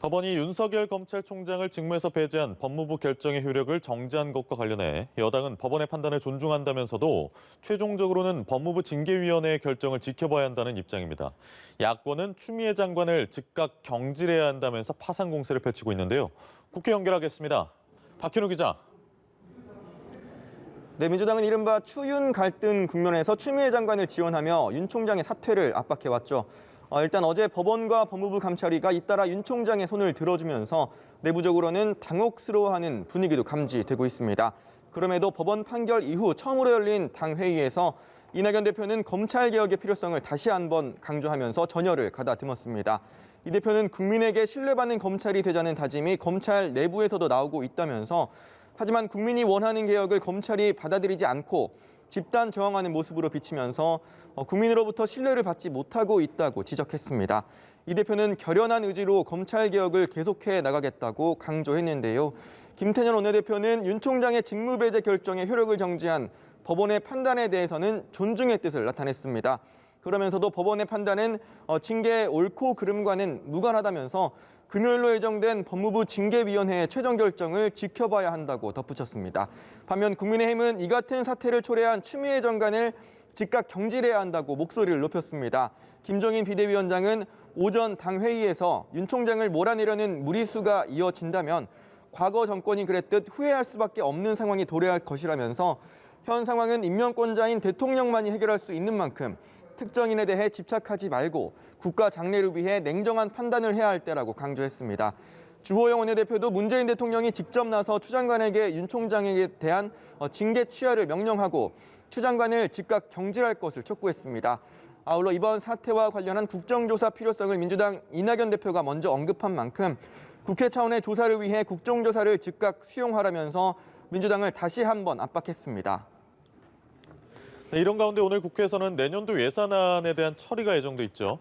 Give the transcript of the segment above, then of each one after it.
법원이 윤석열 검찰총장을 직무에서 배제한 법무부 결정의 효력을 정지한 것과 관련해 여당은 법원의 판단을 존중한다면서도 최종적으로는 법무부 징계위원회의 결정을 지켜봐야 한다는 입장입니다. 야권은 추미애 장관을 즉각 경질해야 한다면서 파상 공세를 펼치고 있는데요. 국회 연결하겠습니다. 박현우 기자. 네, 민주당은 이른바 추윤 갈등 국면에서 추미애 장관을 지원하며 윤 총장의 사퇴를 압박해왔죠. 일단 어제 법원과 법무부 감찰위가 잇따라 윤 총장의 손을 들어주면서 내부적으로는 당혹스러워하는 분위기도 감지되고 있습니다. 그럼에도 법원 판결 이후 처음으로 열린 당 회의에서 이낙연 대표는 검찰개혁의 필요성을 다시 한번 강조하면서 전열을 가다듬었습니다. 이 대표는 국민에게 신뢰받는 검찰이 되자는 다짐이 검찰 내부에서도 나오고 있다면서 하지만 국민이 원하는 개혁을 검찰이 받아들이지 않고 집단 저항하는 모습으로 비치면서 국민으로부터 신뢰를 받지 못하고 있다고 지적했습니다. 이 대표는 결연한 의지로 검찰개혁을 계속해 나가겠다고 강조했는데요. 김태년 원내대표는 윤 총장의 직무배제 결정의 효력을 정지한 법원의 판단에 대해서는 존중의 뜻을 나타냈습니다. 그러면서도 법원의 판단은 징계의 옳고 그름과는 무관하다면서 금요일로 예정된 법무부 징계위원회의 최종 결정을 지켜봐야 한다고 덧붙였습니다. 반면 국민의힘은 이 같은 사태를 초래한 추미애 장관을 즉각 경질해야 한다고 목소리를 높였습니다. 김종인 비대위원장은 오전 당 회의에서 윤 총장을 몰아내려는 무리수가 이어진다면 과거 정권이 그랬듯 후회할 수밖에 없는 상황이 도래할 것이라면서 현 상황은 임명권자인 대통령만이 해결할 수 있는 만큼 특정인에 대해 집착하지 말고 국가 장래를 위해 냉정한 판단을 해야 할 때라고 강조했습니다. 주호영 원내대표도 문재인 대통령이 직접 나서 추 장관에게 윤 총장에 대한 징계 취하를 명령하고 추 장관을 즉각 경질할 것을 촉구했습니다. 아울러 이번 사태와 관련한 국정조사 필요성을 민주당 이낙연 대표가 먼저 언급한 만큼 국회 차원의 조사를 위해 국정조사를 즉각 수용하라면서 민주당을 다시 한번 압박했습니다. 네, 이런 가운데 오늘 국회에서는 내년도 예산안에 대한 처리가 예정돼 있죠.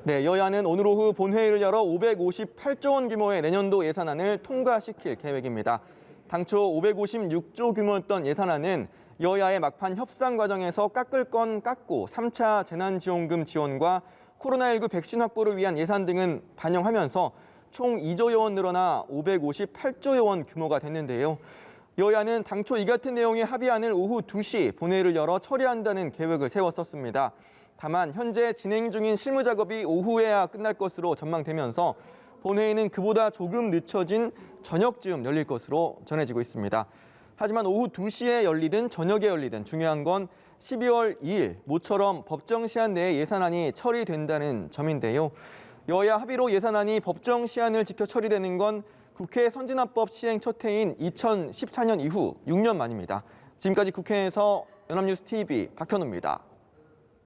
네, 여야는 오늘 오후 본회의를 열어 558조 원 규모의 내년도 예산안을 통과시킬 계획입니다. 당초 556조 규모였던 예산안은 여야의 막판 협상 과정에서 깎을 건 깎고 3차 재난지원금 지원과 코로나19 백신 확보를 위한 예산 등은 반영하면서 총 2조여 원 늘어나 558조여 원 규모가 됐는데요. 여야는 당초 이 같은 내용의 합의안을 오후 2시 본회의를 열어 처리한다는 계획을 세웠었습니다. 다만 현재 진행 중인 실무 작업이 오후에야 끝날 것으로 전망되면서 본회의는 그보다 조금 늦춰진 저녁쯤 열릴 것으로 전해지고 있습니다. 하지만 오후 2시에 열리든 저녁에 열리든 중요한 건 12월 2일 모처럼 법정 시한 내에 예산안이 처리된다는 점인데요. 여야 합의로 예산안이 법정 시한을 지켜 처리되는 건 국회 선진화법 시행 첫 해인 2014년 이후 6년 만입니다. 지금까지 국회에서 연합뉴스 TV 박현우입니다.